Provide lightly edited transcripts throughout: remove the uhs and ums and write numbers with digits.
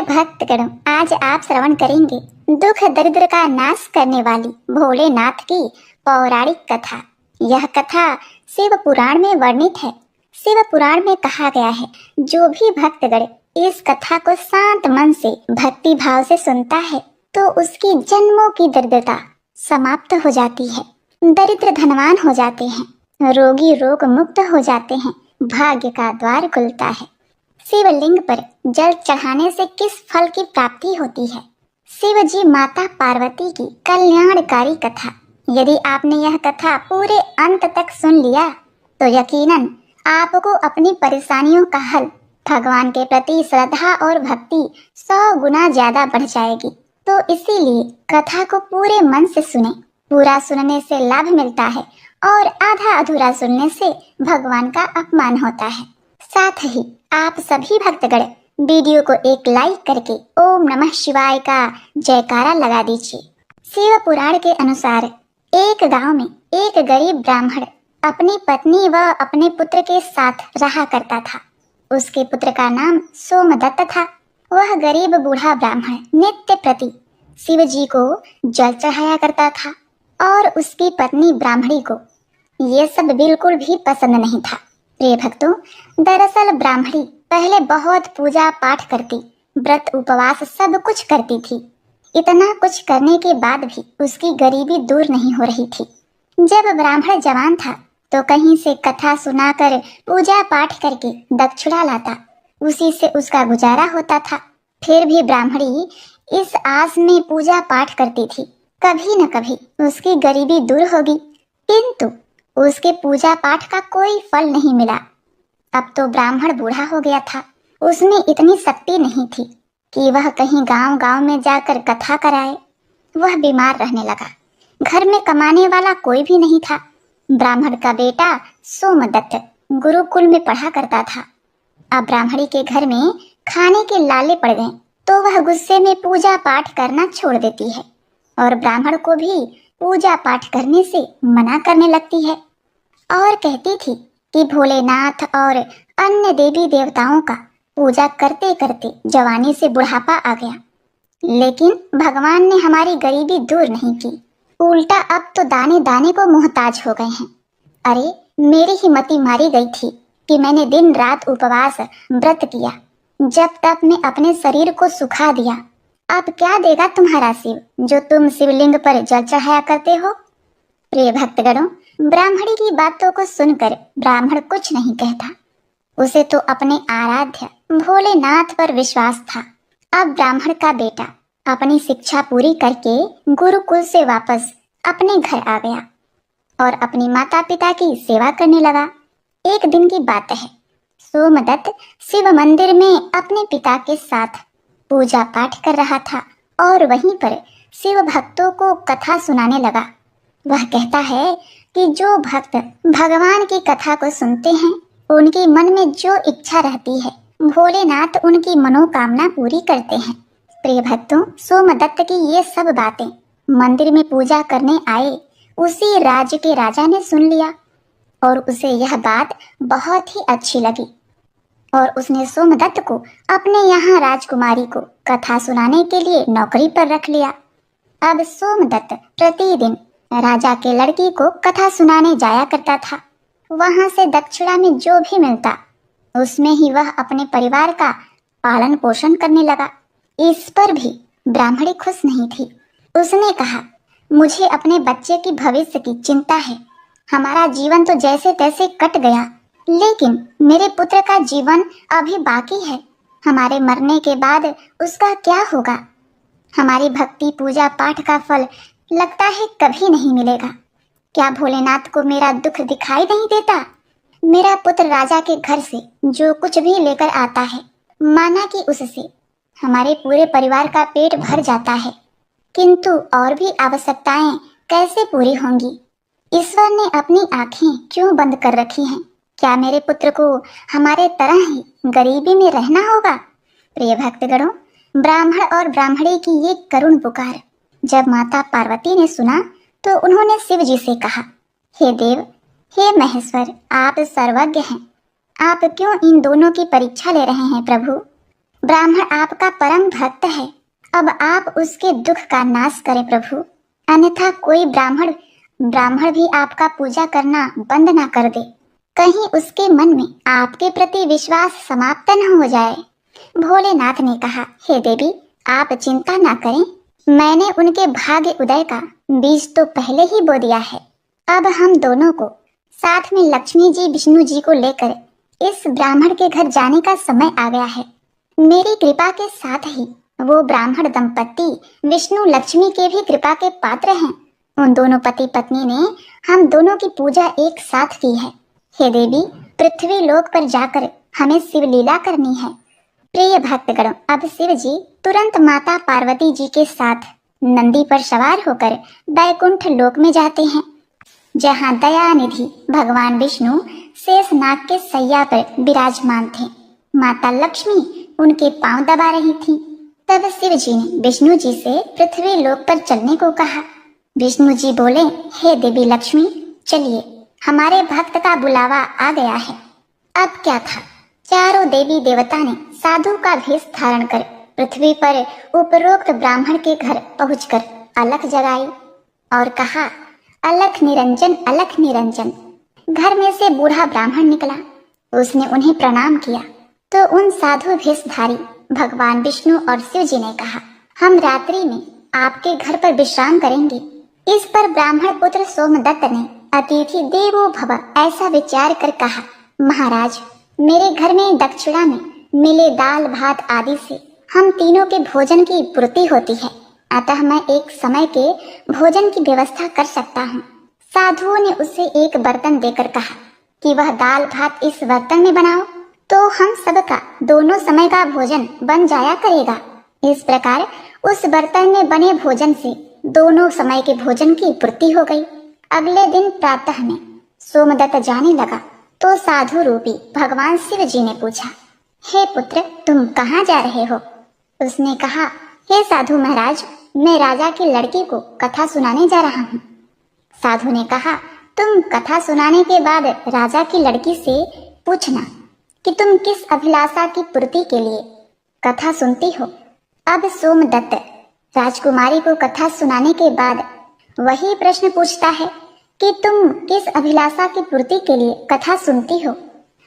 भक्तगणों, आज आप श्रवण करेंगे दुख दरिद्र का नाश करने वाली भोलेनाथ की पौराणिक कथा। यह कथा शिव पुराण में वर्णित है। शिव पुराण में कहा गया है, जो भी भक्तगण इस कथा को शांत मन से भक्ति भाव से सुनता है तो उसकी जन्मों की दरिद्रता समाप्त हो जाती है, दरिद्र धनवान हो जाते हैं, रोगी रोग मुक्त हो जाते हैं, भाग्य का द्वार खुलता है। शिवलिंग पर जल चढ़ाने से किस फल की प्राप्ति होती है? शिव जी माता पार्वती की कल्याणकारी कथा। यदि आपने यह कथा पूरे अंत तक सुन लिया तो यकीनन आपको अपनी परेशानियों का हल, भगवान के प्रति श्रद्धा और भक्ति 100 गुना ज्यादा बढ़ जाएगी। तो इसीलिए कथा को पूरे मन से सुने। पूरा सुनने से लाभ मिलता है और आधा अधूरा सुनने से भगवान का अपमान होता है। साथ ही आप सभी भक्तगण वीडियो को एक लाइक करके ओम नमः शिवाय का जयकारा लगा दीजिए। शिव पुराण के अनुसार एक गांव में एक गरीब ब्राह्मण अपनी पत्नी व अपने पुत्र के साथ रहा करता था। उसके पुत्र का नाम सोमदत्त था। वह गरीब बूढ़ा ब्राह्मण नित्य प्रति शिव जी को जल चढ़ाया करता था और उसकी पत्नी ब्राह्मणी को ये सब बिल्कुल भी पसंद नहीं था। प्रिय भक्तों, दरअसल ब्राह्मणी पहले बहुत पूजा पाठ करती, व्रत उपवास सब कुछ करती थी। इतना कुछ करने के बाद भी उसकी गरीबी दूर नहीं हो रही थी। जब ब्राह्मण जवान था तो कहीं से कथा सुनाकर पूजा पाठ करके दक्षिणा लाता, उसी से उसका गुजारा होता था। फिर भी ब्राह्मणी इस आस में पूजा पाठ करती थी, कभी न कभी उसकी गरीबी दूर होगी, किंतु उसके पूजा पाठ का कोई फल नहीं मिला। अब तो ब्राह्मण बूढ़ा हो गया था। उसमें इतनी शक्ति नहीं थी कि वह कहीं गांव-गांव में जाकर कथा कराए। वह बीमार रहने लगा। घर में कमाने वाला कोई भी नहीं था। ब्राह्मण का बेटा सोमदत्त गुरुकुल में पढ़ा करता था। अब ब्राह्मणी के घर में खाने के लाले पड़ गए तो वह गुस्से में पूजा पाठ करना छोड़ देती है और ब्राह्मण को भी पूजा पाठ करने से मना करने लगती है और कहती थी कि भोलेनाथ और अन्य देवी देवताओं का पूजा करते करते जवानी से बुढ़ापा आ गया, लेकिन भगवान ने हमारी गरीबी दूर नहीं की, उल्टा अब तो दाने दाने को मोहताज हो गए हैं। अरे मेरी ही मति मारी गई थी कि मैंने दिन रात उपवास व्रत किया, जब तक मैं अपने शरीर को सुखा दिया। अब क्या देगा तुम्हारा शिव जो तुम शिवलिंग पर जल चढ़ाया करते हो? प्रिय भक्तगणों, ब्राह्मणी की बातों को सुनकर ब्राह्मण कुछ नहीं कहता। उसे तो अपने आराध्य भोलेनाथ पर विश्वास था। अब ब्राह्मण का बेटा अपनी शिक्षा पूरी करके गुरुकुल से वापस अपने घर आ गया और अपनी माता पिता की सेवा करने लगा। एक दिन की बात है, सोमदत्त शिव मंदिर में अपने पिता के साथ पूजा पाठ कर रहा था और वहीं पर शिव भक्तों को कथा सुनाने लगा। वह कहता है कि जो भक्त भगवान की कथा को सुनते हैं उनके मन में जो इच्छा रहती है भोलेनाथ उनकी मनोकामना पूरी करते हैं। प्रिय भक्तों, सोमदत्त की ये सब बातें मंदिर में पूजा करने आए उसी राज्य के राजा ने सुन लिया और उसे यह बात बहुत ही अच्छी लगी और उसने सोमदत्त को अपने यहाँ राजकुमारी को कथा सुनाने के लिए नौकरी पर रख लिया। अब सोमदत्त प्रतिदिन राजा के लड़की को कथा सुनाने जाया करता था। वहां से दक्षिणा में जो भी मिलता उसमें ही वह अपने परिवार का पालन पोषण करने लगा। इस पर भी ब्राह्मणी खुश नहीं थी। उसने कहा, मुझे अपने बच्चे की भविष्य की चिंता है। हमारा जीवन तो जैसे तैसे कट गया, लेकिन मेरे पुत्र का जीवन अभी बाकी है। हमारे मरने के बाद उसका क्या होगा? हमारी भक्ति पूजा पाठ का फल लगता है कभी नहीं मिलेगा। क्या भोलेनाथ को मेरा दुख दिखाई नहीं देता? मेरा पुत्र राजा के घर से जो कुछ भी लेकर आता है, माना कि उससे हमारे पूरे परिवार का पेट भर जाता है, किंतु और भी आवश्यकताएं कैसे पूरी होंगी? ईश्वर ने अपनी आंखें क्यों बंद कर रखी हैं? क्या मेरे पुत्र को हमारे तरह ही गरीबी में रहना होगा? प्रिय भक्तगणों, ब्राह्मण और ब्राह्मणी की ये करुण पुकार जब माता पार्वती ने सुना तो उन्होंने शिव जी से कहा, हे देव, हे महेश्वर, आप सर्वज्ञ हैं। आप क्यों इन दोनों की परीक्षा ले रहे हैं प्रभु? ब्राह्मण आपका परम भक्त है, अब आप उसके दुख का नाश करें प्रभु, अन्यथा कोई ब्राह्मण भी आपका पूजा करना बंद ना कर दे, कहीं उसके मन में आपके प्रति विश्वास समाप्त न हो जाए। भोलेनाथ ने कहा, हे देवी, आप चिंता ना करें, मैंने उनके भाग्य उदय का बीज तो पहले ही बो दिया है। अब हम दोनों को साथ में लक्ष्मी जी विष्णु जी को लेकर इस ब्राह्मण के घर जाने का समय आ गया है। मेरी कृपा के साथ ही वो ब्राह्मण दंपत्ति विष्णु लक्ष्मी के भी कृपा के पात्र हैं। उन दोनों पति पत्नी ने हम दोनों की पूजा एक साथ की है। हे देवी, पृथ्वी लोक पर जाकर हमें शिव लीला करनी है। प्रिय भक्तगणों, अब शिव जी तुरंत माता पार्वती जी के साथ नंदी पर सवार होकर बैकुंठ लोक में जाते हैं, जहाँ दयानिधि भगवान विष्णु शेषनाग के सैया पर विराजमान थे। माता लक्ष्मी उनके पांव दबा रही थीं। तब शिव जी ने विष्णु जी से पृथ्वी लोक पर चलने को कहा। विष्णु जी बोले, हे देवी लक्ष्मी, चलिए, हमारे भक्त का बुलावा आ गया है। अब क्या था, चारों देवी देवता ने साधु का भेष धारण कर पृथ्वी पर उपरोक्त ब्राह्मण के घर पहुंचकर अलख जगाई और कहा, अलख निरंजन, अलख निरंजन। घर में से बूढ़ा ब्राह्मण निकला। उसने उन्हें प्रणाम किया तो उन साधु भेषधारी भगवान विष्णु और शिव जी ने कहा, हम रात्रि में आपके घर पर विश्राम करेंगे। इस पर ब्राह्मण पुत्र सोमदत्त ने अतिथि देवो भव ऐसा विचार कर कहा, महाराज, मेरे घर में दक्षिणा में मिले दाल भात आदि से हम तीनों के भोजन की पूर्ति होती है, अतः मैं एक समय के भोजन की व्यवस्था कर सकता हूँ। साधुओं ने उसे एक बर्तन देकर कहा कि वह दाल भात इस बर्तन में बनाओ, तो हम सबका दोनों समय का भोजन बन जाया करेगा। इस प्रकार उस बर्तन में बने भोजन से दोनों समय के भोजन की पूर्ति हो गई। अगले दिन प्रातः में सोमदत्त जाने लगा तो साधु रूपी भगवान शिव जी ने पूछा, हे पुत्र, तुम कहाँ जा रहे हो? उसने कहा, हे साधु महाराज, मैं राजा की लड़की को कथा सुनाने जा रहा हूँ। साधु ने कहा, तुम कथा सुनाने के बाद राजा की लड़की से पूछना कि तुम किस अभिलाषा की पूर्ति के लिए कथा सुनती हो। अब सोमदत्त राजकुमारी को कथा सुनाने के बाद वही प्रश्न पूछता है कि तुम किस अभिलाषा की पूर्ति के लिए कथा सुनती हो।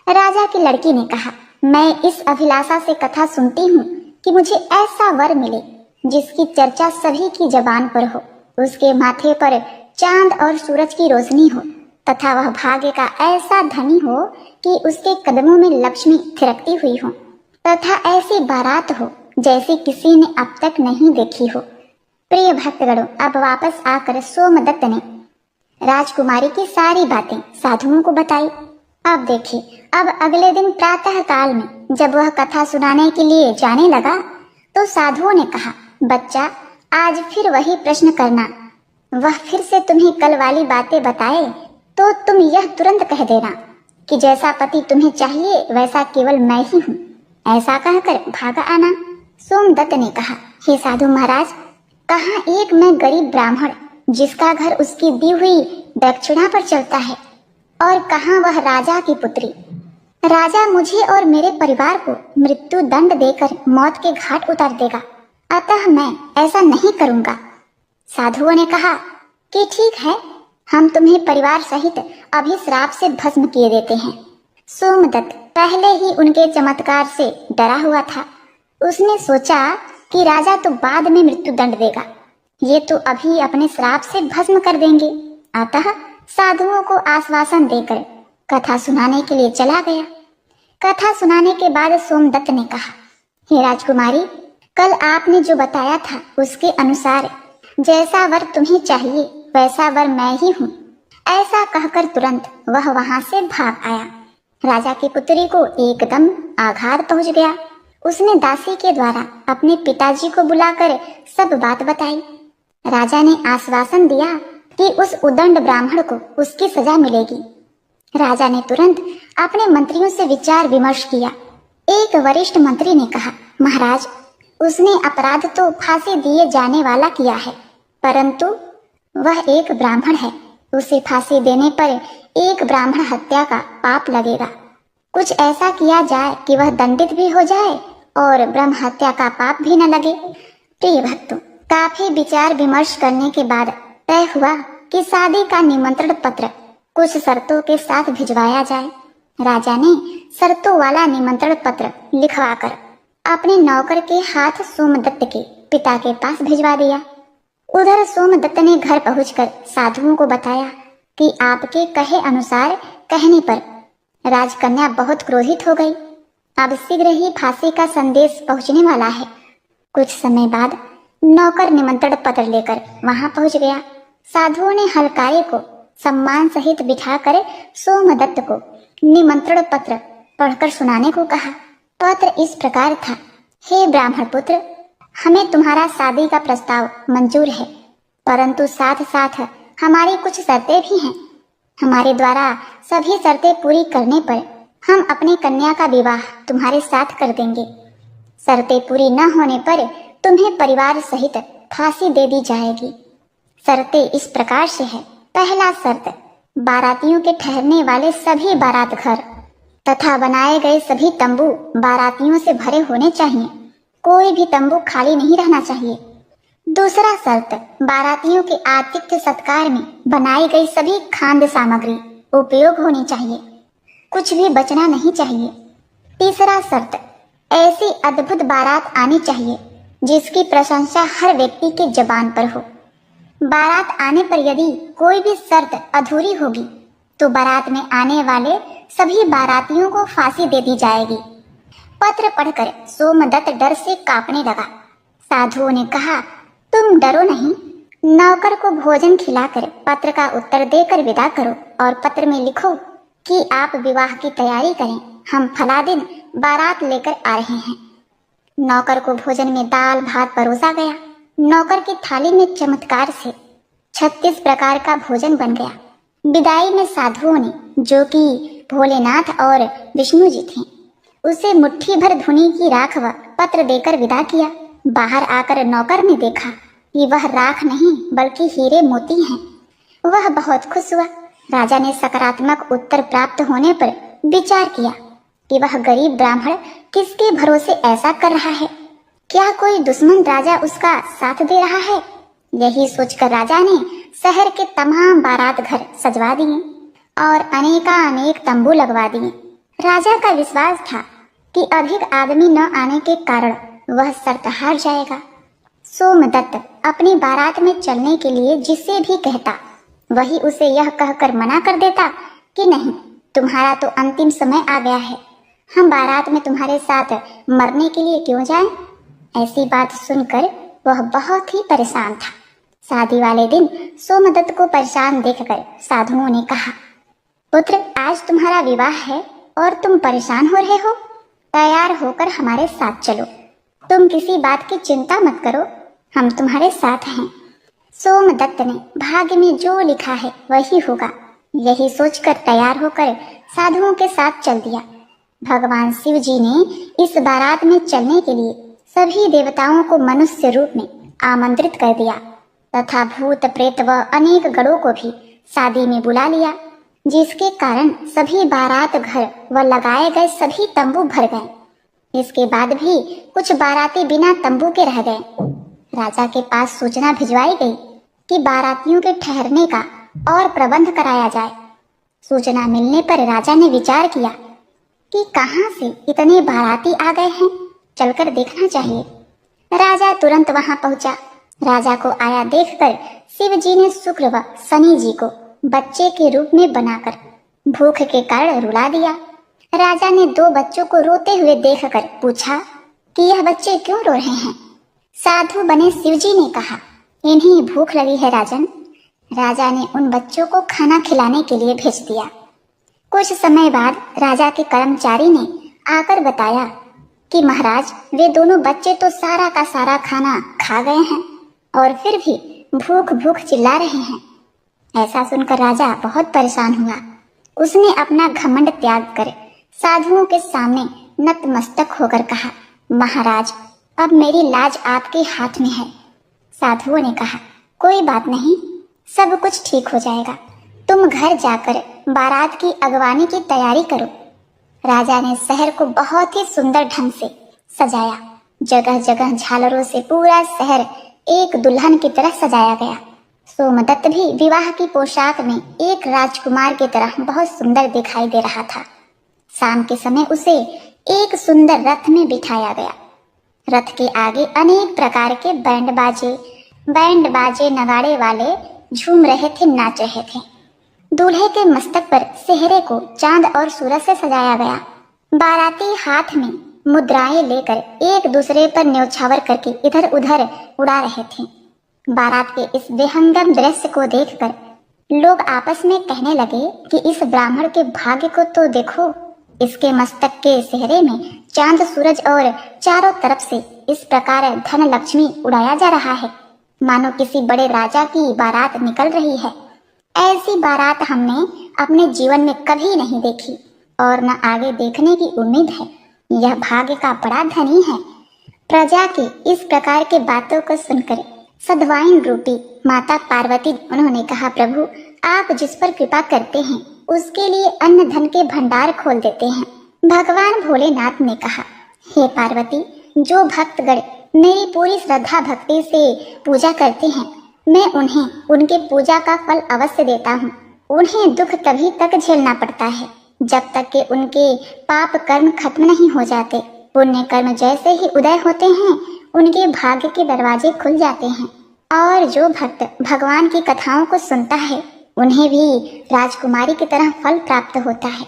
राजा की लड़की ने कहा, मैं इस अभिलाषा से कथा सुनती हूँ कि मुझे ऐसा वर मिले जिसकी चर्चा सभी की जबान पर हो, उसके माथे पर चांद और सूरज की रोशनी हो तथा वह भाग्य का ऐसा धनी हो कि उसके कदमों में लक्ष्मी थिरकती हुई हो तथा ऐसी बारात हो जैसी किसी ने अब तक नहीं देखी हो। प्रिय भक्तगणों, अब वापस आकर सोमदत्त ने राजकुमारी की सारी बातें साधुओं को बताई। अब देखिए, अब अगले दिन प्रातः काल में जब वह कथा सुनाने के लिए जाने लगा तो साधुओं ने कहा, बच्चा, आज फिर वही प्रश्न करना। वह फिर से तुम्हें कल वाली बातें बताए तो तुम यह तुरंत कह देना कि जैसा पति तुम्हें चाहिए वैसा केवल मैं ही हूँ। ऐसा कहकर भाग आना। सोमदत्त ने कहा, हे साधु महाराज, कहाँ एक मैं गरीब ब्राह्मण जिसका घर उसकी दी हुई दक्षिणा पर चलता है, और कहाँ वह राजा की पुत्री। राजा मुझे और मेरे परिवार को मृत्यु दंड देकर मौत के घाट उतार देगा, अतः मैं ऐसा नहीं करूँगा। साधुओं ने कहा कि ठीक है, हम तुम्हें परिवार सहित अभी श्राप से भस्म किए देते हैं। सोमदत्त पहले ही उनके चमत्कार से डरा हुआ था। उसने सोचा कि राजा तो बाद में मृत्यु दंड देगा, ये तो अभी अपने श्राप से भस्म कर देंगे। अतः साधुओं को आश्वासन देकर कथा सुनाने के लिए चला गया। कथा सुनाने के बाद सोमदत्त ने कहा, हे राजकुमारी, कल आपने जो बताया था उसके अनुसार जैसा वर तुम्हें चाहिए वैसा वर मैं ही हूँ। ऐसा कहकर तुरंत वह वहां से भाग आया। राजा की पुत्री को एकदम आघात पहुंच गया। उसने दासी के द्वारा अपने पिताजी को बुलाकर सब बात बताई। राजा ने आश्वासन दिया कि उस उदंड ब्राह्मण को उसकी सजा मिलेगी। राजा ने तुरंत अपने मंत्रियों से विचार विमर्श किया। एक वरिष्ठ मंत्री ने कहा, महाराज, उसने अपराध तो फांसी दिए जाने वाला किया है, परंतु वह एक ब्राह्मण है। उसे फांसी देने पर एक ब्राह्मण हत्या का पाप लगेगा। कुछ ऐसा किया जाए कि वह दंडित भी हो जाए और ब्रह्म हत्या का पाप भी न लगे। प्रिय भक्तों, काफी विचार विमर्श करने के बाद तय हुआ कि शादी का निमंत्रण पत्र कुछ शर्तों के साथ भिजवाया जाए। राजा ने शर्तों वाला निमंत्रण पत्र लिखवाकर अपने नौकर के हाथ सोमदत्त के पिता के पास भिजवा दिया। उधर सोमदत्त ने घर पहुंचकर साधुओं को बताया कि आपके कहे अनुसार कहने पर राजकन्या बहुत क्रोधित हो गई। अब शीघ्र ही फांसी का संदेश पहुंचने वाला है। कुछ समय बाद नौकर निमंत्रण पत्र लेकर वहां पहुंच गया। साधुओं ने हलकारे को सम्मान सहित बिठाकर सोमदत्त को निमंत्रण पत्र पढ़कर सुनाने को कहा। पत्र इस प्रकार था। हे ब्राह्मण पुत्र, हमें तुम्हारा शादी का प्रस्ताव मंजूर है, परंतु साथ साथ हमारी कुछ शर्तें भी हैं। हमारे द्वारा सभी शर्तें पूरी करने पर हम अपनी कन्या का विवाह तुम्हारे साथ कर देंगे। शर्तें पूरी न होने पर तुम्हें परिवार सहित फांसी दे दी जाएगी। शर्तें इस प्रकार से है। पहला शर्त, बारातियों के ठहरने वाले सभी बारात घर तथा बनाए गए सभी तंबू बारातियों से भरे होने चाहिए। कोई भी तंबू खाली नहीं रहना चाहिए। दूसरा शर्त, बारातियों के आतिथ्य सत्कार में बनाई गई सभी खाद्य सामग्री उपयोग होनी चाहिए, कुछ भी बचना नहीं चाहिए। तीसरा शर्त, ऐसी अद्भुत बारात आनी चाहिए जिसकी प्रशंसा हर व्यक्ति के जबान पर हो। बारात आने पर यदि कोई भी शर्त अधूरी होगी तो बारात में आने वाले सभी बारातियों को फांसी दे दी जाएगी। पत्र पढ़कर सोमदत्त डर से कांपने लगा। साधुओं ने कहा, तुम डरो नहीं, नौकर को भोजन खिलाकर पत्र का उत्तर देकर विदा करो और पत्र में लिखो कि आप विवाह की तैयारी करें, हम फला दिन बारात लेकर आ रहे हैं। नौकर को भोजन में दाल भात परोसा गया। नौकर की थाली में चमत्कार से 36 प्रकार का भोजन बन गया। विदाई में साधुओं ने, जो कि भोलेनाथ और विष्णु जी थे, उसे मुट्ठी भर धुनी की राख व पत्र देकर विदा किया। बाहर आकर नौकर ने देखा कि वह राख नहीं बल्कि हीरे मोती हैं। वह बहुत खुश हुआ। राजा ने सकारात्मक उत्तर प्राप्त होने पर विचार किया कि वह गरीब ब्राह्मण किसके भरोसे ऐसा कर रहा है। क्या कोई दुश्मन राजा उसका साथ दे रहा है? यही सोचकर राजा ने शहर के तमाम बारात घर सजवा दिए और अनेक तंबू लगवा दिए। राजा का विश्वास था कि अधिक आदमी न आने के कारण वह शर्त हार जाएगा। सोमदत्त अपनी बारात में चलने के लिए जिसे भी कहता वही उसे यह कहकर मना कर देता कि नहीं, तुम्हारा तो अंतिम समय आ गया है, हम बारात में तुम्हारे साथ मरने के लिए क्यों जाएं? ऐसी बात सुनकर वह बहुत ही परेशान था। शादी वाले दिन सोमदत्त को परेशान देखकर साधुओं ने कहा, पुत्र, आज तुम्हारा विवाह है और तुम परेशान हो रहे हो। तैयार होकर हमारे साथ चलो। तुम किसी बात की चिंता मत करो, हम तुम्हारे साथ हैं। सोमदत्त ने भाग्य में जो लिखा है वही होगा, यही सोचकर तैयार होकर साधुओं के साथ चल दिया। भगवान शिव जी ने इस बारात में चलने के लिए सभी देवताओं को मनुष्य रूप में आमंत्रित कर दिया तथा भूत प्रेत व अनेक गणों को भी शादी में बुला लिया, जिसके कारण सभी बारात घर व लगाए गए सभी तंबू भर गए। इसके बाद भी कुछ बाराती बिना तंबू के रह गए। राजा के पास सूचना भिजवाई गई कि बारातियों के ठहरने का और प्रबंध कराया जाए। सूचना मिलने पर राजा ने विचार किया कि कहां से इतने बाराती आ गए हैं, चलकर देखना चाहिए। राजा तुरंत वहां पहुंचा। राजा को आया देखकर शिव जी ने शुक्र व शनि जी को बच्चे के रूप में बनाकर भूख के कारण रुला दिया। राजा ने 2 बच्चों को रोते हुए देखकर पूछा कि यह बच्चे क्यों रो रहे हैं? साधु बने शिव जी ने कहा, इन्हें भूख लगी है राजन। राजा ने उन बच्चों को खाना खिलाने के लिए भेज दिया। कुछ समय बाद राजा के कर्मचारी ने आकर बताया कि महाराज, वे दोनों बच्चे तो सारा का सारा खाना खा गए हैं और फिर भी भूख भूख चिल्ला रहे हैं। ऐसा सुनकर राजा बहुत परेशान हुआ। उसने अपना घमंड त्याग कर साधुओं के सामने नतमस्तक होकर कहा, महाराज, अब मेरी लाज आपके हाथ में है। साधुओं ने कहा, कोई बात नहीं, सब कुछ ठीक हो जाएगा। तुम घर जाकर बारात की अगवानी की तैयारी करो। राजा ने शहर को बहुत ही सुंदर ढंग से सजाया। जगह जगह झालरों से पूरा शहर एक दुल्हन की तरह सजाया गया। सोमदत्त भी विवाह की पोशाक में एक राजकुमार की तरह बहुत सुंदर दिखाई दे रहा था। शाम के समय उसे एक सुंदर रथ में बिठाया गया। रथ के आगे अनेक प्रकार के बैंड बाजे नगाड़े वाले झूम रहे थे, नाच रहे थे। दूल्हे के मस्तक पर सेहरे को चांद और सूरज से सजाया गया। बाराती हाथ में मुद्राएं लेकर एक दूसरे पर न्यौछावर करके इधर उधर उड़ा रहे थे। बारात के इस विहंगम दृश्य को देखकर लोग आपस में कहने लगे कि इस ब्राह्मण के भाग्य को तो देखो। इसके मस्तक के सेहरे में चांद सूरज और चारों तरफ से इस प्रकार धन लक्ष्मी उड़ाया जा रहा है, मानो किसी बड़े राजा की बारात निकल रही है। ऐसी बारात हमने अपने जीवन में कभी नहीं देखी और न आगे देखने की उम्मीद है। यह भाग्य का बड़ा धनी है। प्रजा के इस प्रकार के बातों को सुनकर सद्वाइन रूपी माता पार्वती उन्होंने कहा, प्रभु आप जिस पर कृपा करते हैं उसके लिए अन्न धन के भंडार खोल देते हैं। भगवान भोलेनाथ ने कहा, हे पार्वती, जो भक्तगण मेरी पूरी श्रद्धा भक्ति से पूजा करते हैं मैं उन्हें उनके पूजा का फल अवश्य देता हूँ। उन्हें दुख तभी तक झेलना पड़ता है जब तक कि उनके पाप कर्म खत्म नहीं हो जाते। पुण्य कर्म जैसे ही उदय होते हैं उनके भाग्य के दरवाजे खुल जाते हैं और जो भक्त भगवान की कथाओं को सुनता है उन्हें भी राजकुमारी की तरह फल प्राप्त होता है।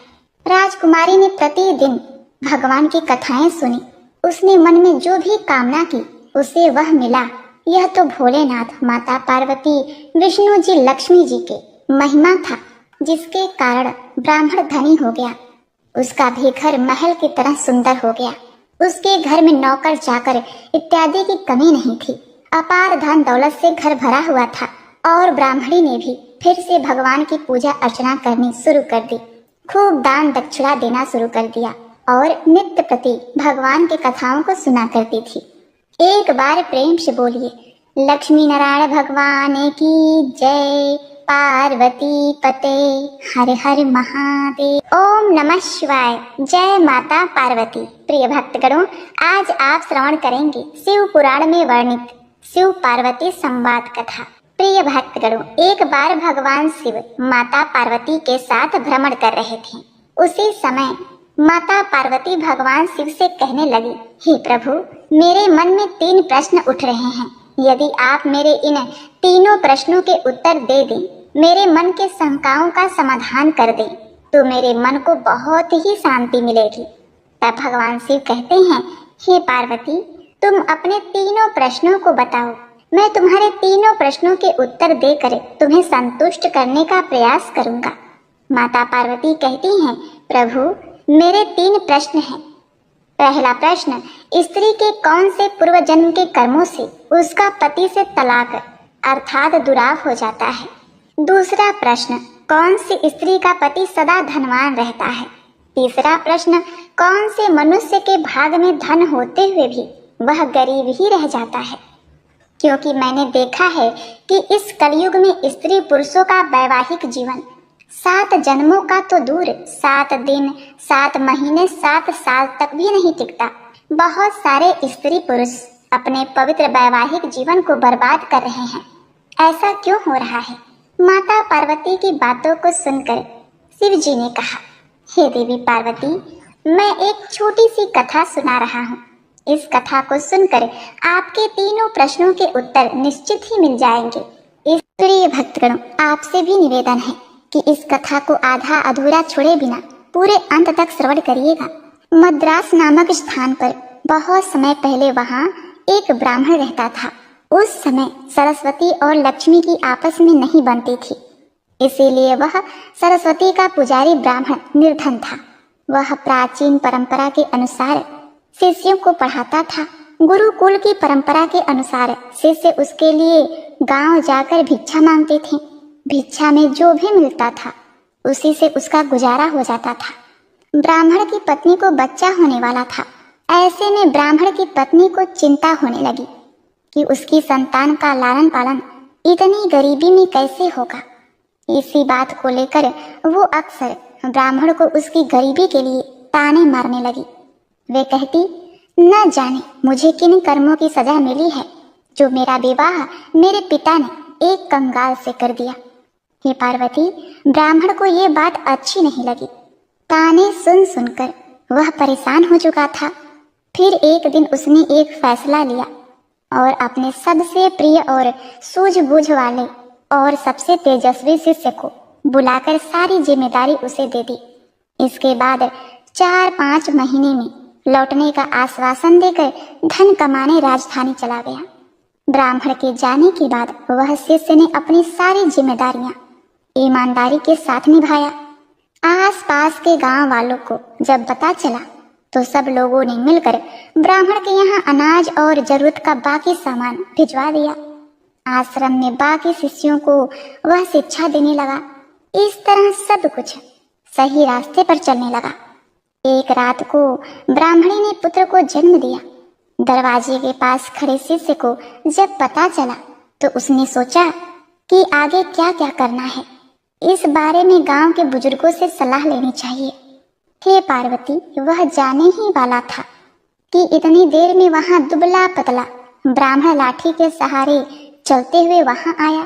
राजकुमारी ने प्रतिदिन भगवान की कथाएं सुनी। उसने मन में जो भी कामना की उसे वह मिला। यह तो भोलेनाथ, माता पार्वती, विष्णु जी, लक्ष्मी जी के महिमा था जिसके कारण ब्राह्मण धनी हो गया। उसका भी घर महल की तरह सुंदर हो गया। उसके घर में नौकर चाकर इत्यादि की कमी नहीं थी। अपार धन दौलत से घर भरा हुआ था और ब्राह्मणी ने भी फिर से भगवान की पूजा अर्चना करनी शुरू कर दी। खूब दान दक्षिणा देना शुरू कर दिया और नित्य प्रति भगवान के कथाओं को सुना करती थी। एक बार प्रेम से बोलिए, लक्ष्मी नारायण भगवान की जय, पार्वती पते हर हर महादेव। ओम नमः शिवाय। जय माता पार्वती। प्रिय भक्तगणों, आज आप श्रवण करेंगे शिव पुराण में वर्णित शिव पार्वती संवाद कथा। प्रिय भक्तगणों, एक बार भगवान शिव माता पार्वती के साथ भ्रमण कर रहे थे। उसी समय माता पार्वती भगवान शिव से कहने लगी, हे प्रभु, मेरे मन में 3 प्रश्न उठ रहे हैं। यदि आप मेरे इन तीनों प्रश्नों के उत्तर दे दें, मेरे मन के शंकाओं का समाधान कर दें, तो मेरे मन को बहुत ही शांति मिलेगी। तब भगवान शिव कहते हैं, हे पार्वती, तुम अपने तीनों प्रश्नों को बताओ। मैं तुम्हारे तीनों प्रश्नों के उत्तर देकर तुम्हें संतुष्ट करने का प्रयास करूंगा। माता पार्वती कहती हैं, प्रभु, मेरे 3 प्रश्न हैं। पहला प्रश्न, स्त्री के कौन से पूर्व जन्म के कर्मों से उसका पति से तलाक अर्थात दुराव हो जाता है। दूसरा प्रश्न, कौन सी स्त्री का पति सदा धनवान रहता है। तीसरा प्रश्न, कौन से मनुष्य के भाग में धन होते हुए भी वह गरीब ही रह जाता है। क्योंकि मैंने देखा है कि इस कलयुग में स्त्री पुरुषों का वैवाहिक जीवन 7 जन्मों का तो दूर 7 दिन, 7 महीने, 7 साल तक भी नहीं टिकता। बहुत सारे स्त्री पुरुष अपने पवित्र वैवाहिक जीवन को बर्बाद कर रहे हैं। ऐसा क्यों हो रहा है। माता पार्वती की बातों को सुनकर शिव जी ने कहा, हे देवी पार्वती, मैं एक छोटी सी कथा सुना रहा हूँ। इस कथा को सुनकर आपके तीनों प्रश्नों के उत्तर निश्चित ही मिल जाएंगे। इस प्रिय भक्तगणों, आपसे भी निवेदन है कि इस कथा को आधा अधूरा छोड़े बिना पूरे अंत तक श्रवण करिएगा। मद्रास नामक स्थान पर बहुत समय पहले वहाँ एक ब्राह्मण रहता था। उस समय सरस्वती और लक्ष्मी की आपस में नहीं बनती थी, इसीलिए वह सरस्वती का पुजारी ब्राह्मण निर्धन था। वह प्राचीन परंपरा के अनुसार शिष्यों को पढ़ाता था। गुरुकुल की परंपरा के अनुसार शिष्य उसके लिए गांव जाकर भिक्षा मांगते थे। भिक्षा में जो भी मिलता था उसी से उसका गुजारा हो जाता था। ब्राह्मण की पत्नी को बच्चा होने वाला था। ऐसे में ब्राह्मण की पत्नी को चिंता होने लगी कि उसकी संतान का लालन पालन इतनी गरीबी में कैसे होगा। इसी बात को लेकर वो अक्सर ब्राह्मण को उसकी गरीबी के लिए ताने मारने लगी। वे कहती, न जाने मुझे किन कर्मों की सजा मिली है जो मेरा विवाह मेरे पिता ने एक कंगाल से कर दिया। हे पार्वती, ब्राह्मण को ये बात अच्छी नहीं लगी। ताने सुन सुनकर वह परेशान हो चुका था। फिर एक दिन उसने एक फैसला लिया और अपने सबसे प्रिय और सूझबूझ वाले और सबसे तेजस्वी शिष्य को बुलाकर सारी जिम्मेदारी उसे दे दी। इसके बाद 4-5 महीने में लौटने का आश्वासन देकर धन कमाने राजधानी चला गया। ब्राह्मण के जाने के बाद वह शिष्य ने अपनी सारी जिम्मेदारियां ईमानदारी के साथ निभाया। आसपास के गांव वालों को जब पता चला तो सब लोगों ने मिलकर ब्राह्मण के यहाँ अनाज और जरूरत का बाकी सामान भिजवा दिया। आश्रम में बाकी शिष्यों को वह शिक्षा देने लगा। इस तरह सब कुछ सही रास्ते पर चलने लगा। एक रात को ब्राह्मणी ने पुत्र को जन्म दिया। दरवाजे के पास खड़े शिष्य को जब पता चला तो उसने सोचा कि आगे क्या क्या करना है। इस बारे में गांव के बुजुर्गों से सलाह लेनी चाहिए। हे पार्वती, वह जाने ही वाला था कि इतनी देर में वहां दुबला पतला ब्राह्मण लाठी के सहारे चलते हुए वहां आया।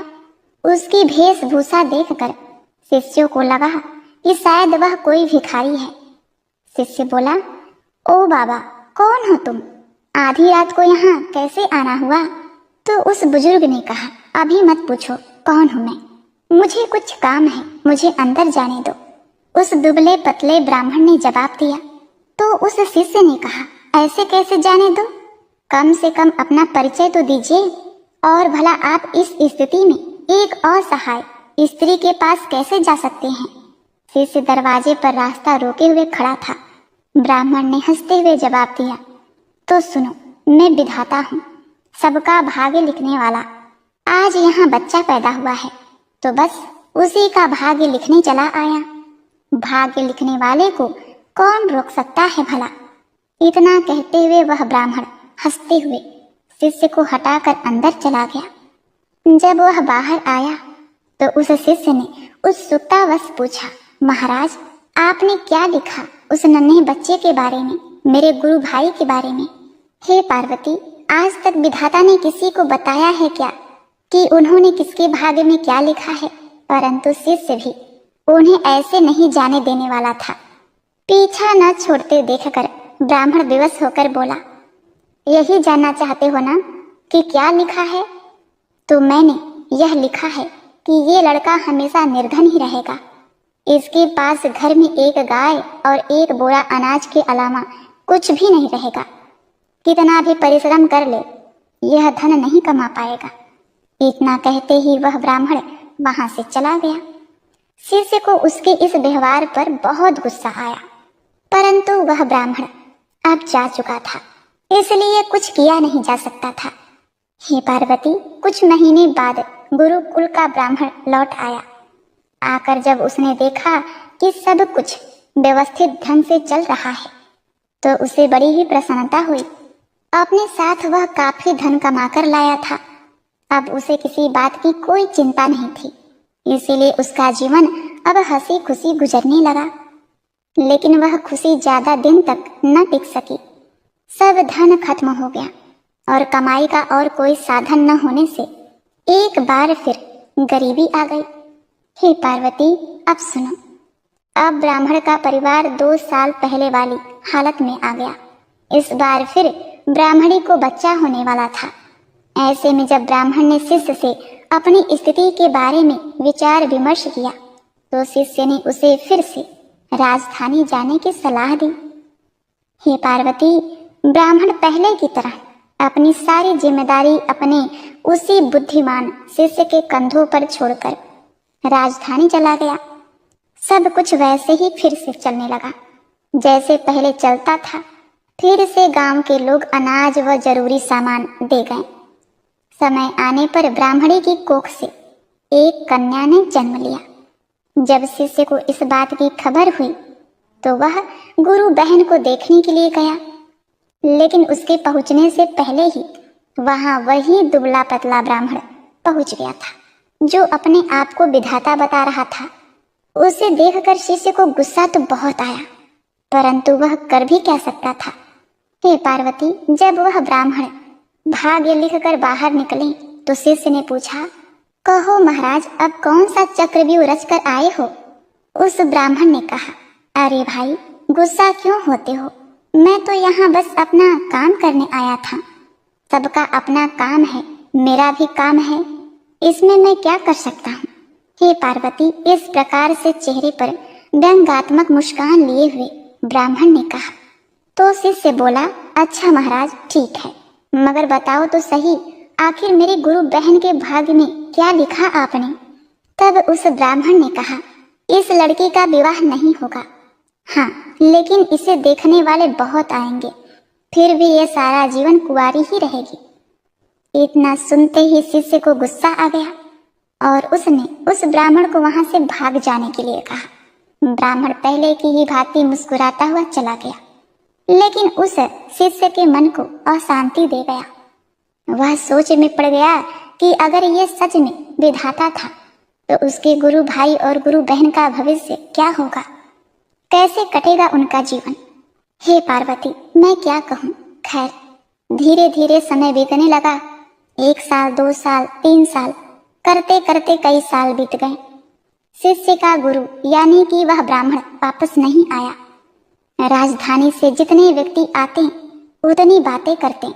उसकी वेशभूषा देखकर शिष्यों को लगा कि शायद वह कोई भिखारी है। शिष्य बोला, ओ बाबा, कौन हो तुम? आधी रात को यहाँ कैसे आना हुआ? तो उस बुजुर्ग ने कहा, अभी मत पूछो कौन हूँ मैं, मुझे कुछ काम है, मुझे अंदर जाने दो। उस दुबले पतले ब्राह्मण ने जवाब दिया। तो उस शिष्य ने कहा, ऐसे कैसे जाने दो? कम से कम अपना परिचय तो दीजिए। और भला आप इस स्थिति में एक असहाय स्त्री के पास कैसे जा सकते हैं? शिष्य दरवाजे पर रास्ता रोके हुए खड़ा था। ब्राह्मण ने हंसते हुए जवाब दिया, तो सुनो, मैं विधाता हूँ, सबका भाग्य लिखने वाला। आज यहाँ बच्चा पैदा हुआ है तो बस उसी का भाग्य लिखने चला आया। भाग्य लिखने वाले को कौन रोक सकता है भला? इतना कहते हुए वह ब्राह्मण हंसते हुए शिष्य को हटाकर अंदर चला गया। जब वह बाहर आया तो उस शिष्य ने उत्सुकतावश पूछा, महाराज, आपने क्या लिखा उस नन्हे बच्चे के बारे में, मेरे गुरु भाई के बारे में? हे पार्वती, आज तक विधाता ने किसी को बताया है क्या कि उन्होंने किसके भाग्य में क्या लिखा है? परंतु शिष्य भी उन्हें ऐसे नहीं जाने देने वाला था। पीछा न छोड़ते देखकर ब्राह्मण विवश होकर बोला, यही जानना चाहते हो ना कि क्या लिखा है? तो मैंने यह लिखा है कि ये लड़का हमेशा निर्धन ही रहेगा। इसके पास घर में एक गाय और एक बोरा अनाज के अलावा कुछ भी नहीं रहेगा। कितना भी परिश्रम कर ले, यह धन नहीं कमा पाएगा। इतना कहते ही वह ब्राह्मण वहां से चला गया। शिष्य को उसके इस व्यवहार पर बहुत गुस्सा आया, परंतु वह ब्राह्मण अब जा चुका था, इसलिए कुछ किया नहीं जा सकता था। हे पार्वती, कुछ महीने बाद गुरुकुल का ब्राह्मण लौट आया। आकर जब उसने देखा कि सब कुछ व्यवस्थित ढंग से चल रहा है तो उसे बड़ी ही प्रसन्नता हुई। अपने साथ वह काफी धन कमाकर लाया था। अब उसे किसी बात की कोई चिंता नहीं थी, इसीलिए उसका जीवन अब हंसी खुशी गुजरने लगा। लेकिन वह खुशी ज्यादा दिन तक न टिक सकी। सब धन खत्म हो गया और कमाई का और कोई साधन न होने से एक बार फिर गरीबी आ गई। हे पार्वती, अब सुनो। अब ब्राह्मण का परिवार 2 साल पहले वाली हालत में आ गया। इस बार फिर ब्राह्मणी को बच्चा होने वाला था। ऐसे में जब ब्राह्मण ने शिष्य से अपनी स्थिति के बारे में विचार विमर्श किया तो शिष्य ने उसे फिर से राजधानी जाने की सलाह दी। हे पार्वती, ब्राह्मण पहले की तरह अपनी सारी जिम्मेदारी अपने उसी बुद्धिमान शिष्य के कंधों पर छोड़कर राजधानी चला गया। सब कुछ वैसे ही फिर से चलने लगा जैसे पहले चलता था। फिर से गांव के लोग अनाज व जरूरी सामान दे गए। समय आने पर ब्राह्मणी की कोख से एक कन्या ने जन्म लिया। जब शिष्य को इस बात की खबर हुई तो वह गुरु बहन को देखने के लिए गया, लेकिन उसके पहुंचने से पहले ही वहां वही दुबला पतला ब्राह्मण पहुंच गया था जो अपने आप को विधाता बता रहा था। उसे देखकर शिष्य को गुस्सा तो बहुत आया, परंतु वह कर भी क्या सकता था। हे पार्वती, जब वह ब्राह्मण भाग्य लिखकर बाहर निकले तो शिष्य ने पूछा, कहो महाराज, अब कौन सा चक्रव्यूह रचकर आए हो? उस ब्राह्मण ने कहा, अरे भाई, गुस्सा क्यों होते हो? मैं तो यहाँ बस अपना काम करने आया था। सबका अपना काम है, मेरा भी काम है, इसमें मैं क्या कर सकता हूँ? हे पार्वती, इस प्रकार से चेहरे पर व्यंग्यात्मक मुस्कान लिए हुए ब्राह्मण ने कहा। तो शिष्य बोला, अच्छा महाराज, ठीक है, मगर बताओ तो सही, आखिर मेरे गुरु बहन के भाग्य में क्या लिखा आपने? तब उस ब्राह्मण ने कहा, इस लड़की का विवाह नहीं होगा। हाँ, लेकिन इसे देखने वाले बहुत आएंगे, फिर भी ये सारा जीवन कुंवारी ही रहेगी। इतना सुनते ही शिष्य को गुस्सा आ गया और उसने उस ब्राह्मण को वहां से भाग जाने के लिए कहा। ब्राह्मण पहले की ही भांति मुस्कुराता हुआ चला गया, लेकिन उस शिष्य के मन को अशांति दे गया। वह सोच में पड़ गया कि अगर यह सच में विधाता था तो उसके गुरु भाई और गुरु बहन का भविष्य क्या होगा, कैसे कटेगा उनका जीवन। हे पार्वती, मैं क्या कहूँ। खैर, धीरे धीरे समय बीतने लगा। 1 साल, 2 साल, 3 साल, करते करते कई साल बीत गए। शिष्य का गुरु यानी कि वह ब्राह्मण वापस नहीं आया। राजधानी से जितने व्यक्ति आते उतनी बातें करते।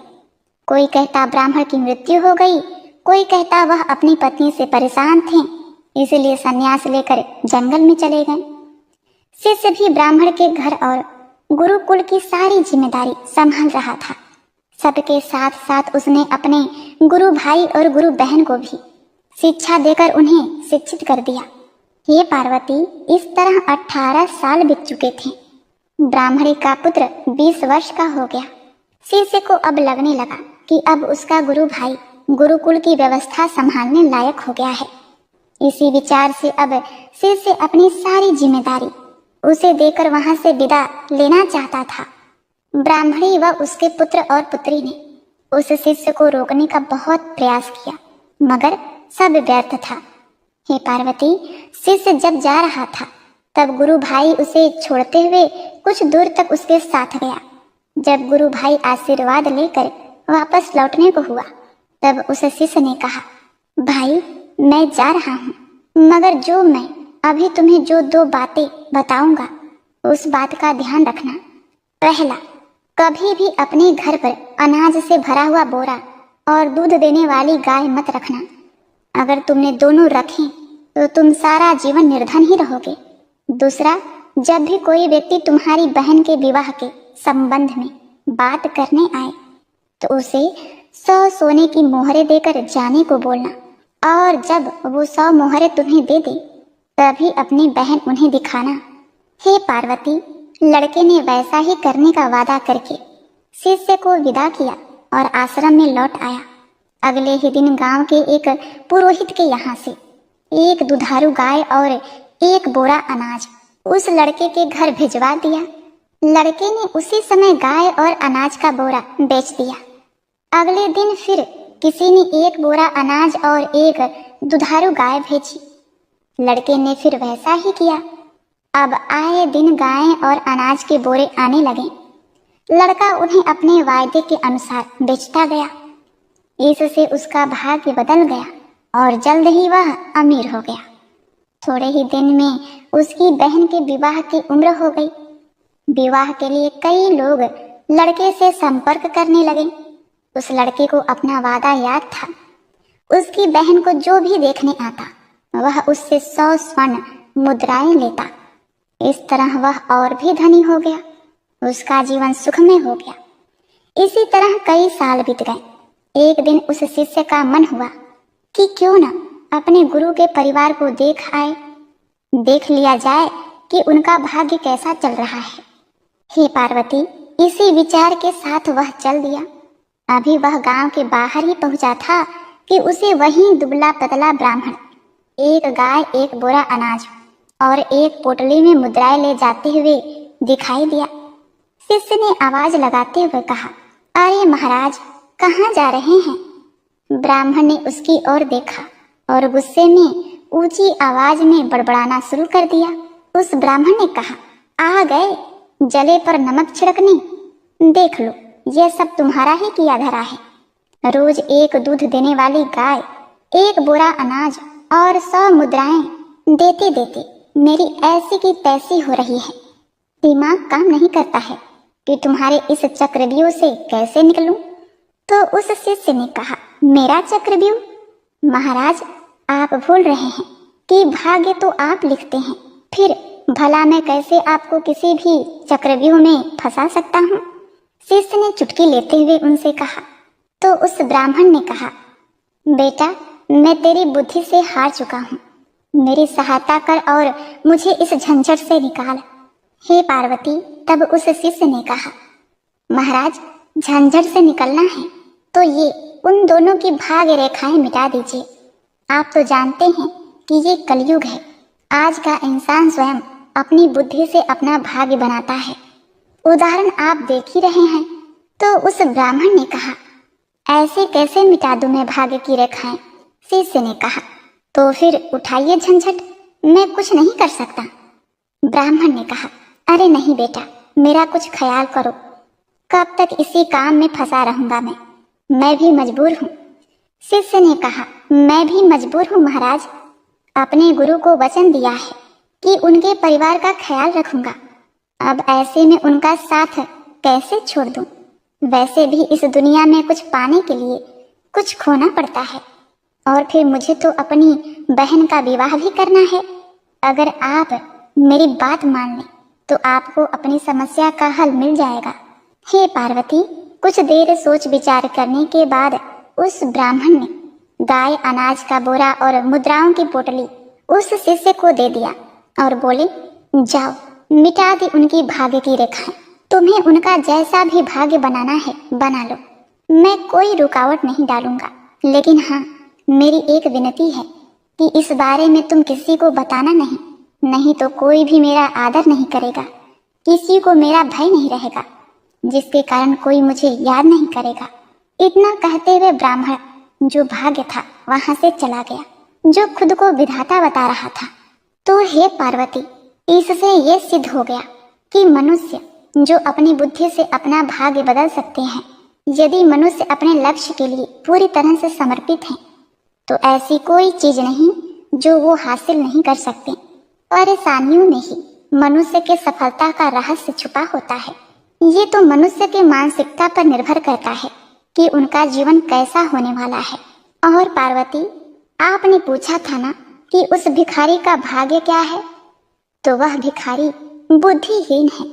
कोई कहता ब्राह्मण की मृत्यु हो गई, कोई कहता वह अपनी पत्नी से परेशान थे, इसलिए संन्यास लेकर जंगल में चले गए। शिष्य भी ब्राह्मण के घर और गुरुकुल की सारी जिम्मेदारी संभाल रहा था। सबके साथ साथ उसने अपने गुरु भाई और गुरु बहन को भी शिक्षा देकर उन्हें शिक्षित कर दिया। ये पार्वती, इस तरह 18 साल बीत चुके थे। ब्राह्मणी का पुत्र 20 वर्ष का हो गया। शिष्य को अब लगने लगा कि अब उसका गुरु भाई गुरुकुल की व्यवस्था संभालने लायक हो गया है। इसी विचार से अब शिष्य अपनी सारी जिम्मेदारी उसे देकर वहां से विदा लेना चाहता था। ब्राह्मणी व उसके पुत्र और पुत्री ने उस शिष्य को रोकने का बहुत प्रयास किया, मगर सब व्यर्थ था। हे पार्वती, शिष्य जब जा रहा था तब गुरु भाई उसे छोड़ते हुए कुछ दूर तक उसके साथ गया। जब गुरु भाई आशीर्वाद लेकर वापस लौटने को हुआ तब उस शिष्य ने कहा, भाई, मैं जा रहा हूँ, मगर जो मैं अभी तुम्हें जो 2 बातें बताऊंगा उस बात का ध्यान रखना। पहला, कभी भी अपने घर पर अनाज से भरा हुआ बोरा और दूध देने वाली गाय मत रखना। अगर तुमने दोनों रखे तो तुम सारा जीवन निर्धन ही रहोगे। दूसरा, जब भी कोई व्यक्ति तुम्हारी बहन के विवाह के संबंध में बात करने आए तो उसे 100 सोने की मोहरें देकर जाने को बोलना, और जब वो 100 मोहरें तुम्हें दे दे तभी अपनी बहन उन्हें दिखाना। हे पार्वती, लड़के ने वैसा ही करने का वादा करके शिष्य को विदा किया और आश्रम में लौट आया। अगले ही दिन गांव के एक पुरोहित के यहाँ से एक दुधारू गाय और एक बोरा अनाज उस लड़के के घर भिजवा दिया। लड़के ने उसी समय गाय और अनाज का बोरा बेच दिया। अगले दिन फिर किसी ने एक बोरा अनाज और एक दुधारू गाय भेजी। लड़के ने फिर वैसा ही किया। अब आए दिन गाय और अनाज के बोरे आने लगे। लड़का उन्हें अपने वायदे के अनुसार बेचता गया। इससे उसका भाग्य बदल गया और जल्द ही वह अमीर हो गया। थोड़े ही दिन में उसकी बहन के विवाह की उम्र हो गई। विवाह के लिए कई लोग लड़के से संपर्क करने लगे। उस लड़के को अपना वादा याद था। उसकी बहन को जो भी देखने आता वह उससे 100 स्वर्ण मुद्राएं लेता। इस तरह वह और भी धनी हो गया। उसका जीवन सुखमय हो गया। इसी तरह कई साल बीत गए। एक दिन उस शिष्य का मन हुआ कि क्यों न अपने गुरु के परिवार को देख लिया जाए कि उनका भाग्य कैसा चल रहा है। हे पार्वती, इसी विचार के साथ वह चल दिया। अभी वह गांव के बाहर ही पहुंचा था कि उसे वही दुबला पतला ब्राह्मण एक गाय, एक बोरा अनाज और एक पोटली में मुद्राएं ले जाते हुए दिखाई दिया। शिष्य ने आवाज लगाते हुए कहा, अरे महाराज, कहाँ जा रहे हैं? ब्राह्मण ने उसकी ओर देखा और गुस्से में ऊंची आवाज में बड़बड़ाना शुरू कर दिया। उस ब्राह्मण ने कहा, आ गए जले पर नमक छिड़कने। देख लो, यह सब तुम्हारा ही किया धरा है। रोज एक दूध देने वाली गाय, एक बोरा अनाज और 100 मुद्राएं देते देते मेरी ऐसी की तैसी हो रही है। दिमाग काम नहीं करता है कि तुम्हारे इस चक्रव्यूह से कैसे निकलूं। तो उस शिष्य ने कहा, मेरा चक्रव्यूह? महाराज, आप भूल रहे हैं कि भाग्य तो आप लिखते हैं, फिर भला मैं कैसे आपको किसी भी चक्रव्यूह में फंसा सकता हूँ। शिष्य ने चुटकी लेते हुए उनसे कहा। तो उस ब्राह्मण ने कहा, बेटा, मैं तेरी बुद्धि से हार चुका हूँ, मेरी सहायता कर और मुझे इस झंझट से निकाल। हे पार्वती, तब उस शिष्य ने कहा, महाराज, झंझट से निकलना है तो ये उन दोनों की भाग्य रेखाएं मिटा दीजिए। आप तो जानते हैं कि ये कलयुग है। आज का इंसान स्वयं अपनी बुद्धि से अपना भाग्य बनाता है। उदाहरण आप देख ही रहे हैं। तो उस ब्राह्मण ने कहा, ऐसे कैसे मिटा दूं मैं भाग्य की रेखाएं? शिष्य ने कहा, तो फिर उठाइए झंझट, मैं कुछ नहीं कर सकता। ब्राह्मण ने कहा, अरे नहीं बेटा, मेरा कुछ ख्याल करो, कब तक इसी काम में फंसा रहूंगा मैं भी मजबूर हूँ। शिष्य ने कहा, मैं भी मजबूर हूँ महाराज, अपने गुरु को वचन दिया है कि उनके परिवार का ख्याल रखूंगा। अब ऐसे में उनका साथ कैसे छोड़ दूं? वैसे भी इस दुनिया में कुछ पाने के लिए कुछ खोना पड़ता है, और फिर मुझे तो अपनी बहन का विवाह भी करना है। अगर आप मेरी बात मान लें तो आपको अपनी समस्या का हल मिल जाएगा। हे पार्वती, कुछ देर सोच विचार करने के बाद उस ब्राह्मण ने गाय, अनाज का बोरा और मुद्राओं की पोटली उस शिष्य को दे दिया और बोले, जाओ, मिटा दी उनकी भाग्य की रेखाएं। तुम्हें उनका जैसा भी भाग्य बनाना है बना लो, मैं कोई रुकावट नहीं डालूंगा। लेकिन हाँ, मेरी एक विनती है कि इस बारे में तुम किसी को बताना नहीं तो कोई भी मेरा आदर नहीं करेगा, किसी को मेरा भय नहीं रहेगा, जिसके कारण कोई मुझे याद नहीं करेगा। इतना कहते हुए ब्राह्मण जो भाग्य था वहां से चला गया, जो खुद को विधाता बता रहा था। तो हे पार्वती, इससे ये सिद्ध हो गया कि मनुष्य जो अपनी बुद्धि से अपना भाग्य बदल सकते हैं, यदि मनुष्य अपने लक्ष्य के लिए पूरी तरह से समर्पित हैं, तो ऐसी कोई चीज नहीं जो वो हासिल नहीं कर सकते। परेशानियों में ही मनुष्य के सफलता का रहस्य छुपा होता है। ये तो मनुष्य के मानसिकता पर निर्भर करता है कि उनका जीवन कैसा होने वाला है। और पार्वती, आपने पूछा था ना कि उस भिखारी का भाग्य क्या है, तो वह भिखारी बुद्धिहीन है,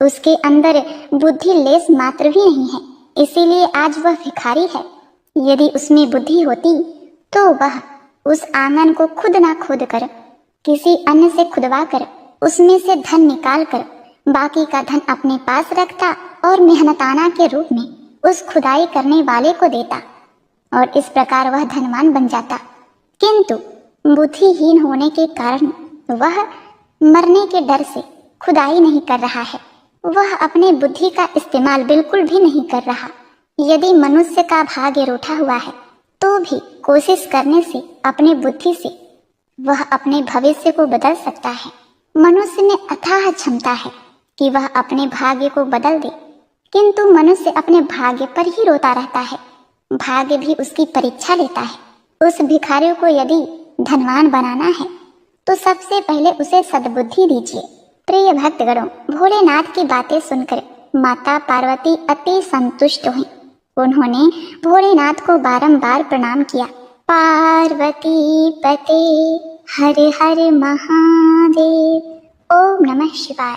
उसके अंदर बुद्धि लेस मात्र भी नहीं है, इसीलिए आज वह भिखारी है। यदि उसमें बुद्धि होती तो वह उस आंगन को खुद ना खोद कर, किसी अन्य से खुदवा कर उसमें से धन निकाल कर बाकी का धन अपने पास रखता और मेहनताना के रूप में उस खुदाई करने वाले को देता, और इस प्रकार वह धनवान बन जाता। किंतु बुद्धिहीन होने के कारण वह मरने के डर से खुदाई नहीं कर रहा है, वह अपने बुद्धि का इस्तेमाल बिल्कुल भी नहीं कर रहा। यदि मनुष्य का भाग्य रूठा हुआ है तो भी कोशिश करने से, अपने बुद्धि से वह अपने भविष्य को बदल सकता है। मनुष्य में अथाह क्षमता है कि वह अपने भाग्य को बदल दे, किंतु मनुष्य अपने भाग्य पर ही रोता रहता है। भाग्य भी उसकी परीक्षा लेता है। उस भिखारी को यदि धनवान बनाना है तो सबसे पहले उसे सद्बुद्धि दीजिए। प्रिय भक्तगणों, भोलेनाथ की बातें सुनकर माता पार्वती अति संतुष्ट हुई। उन्होंने भोलेनाथ को बारंबार प्रणाम किया। पार्वती पते हर हर महादेव। ओम नमः शिवाय।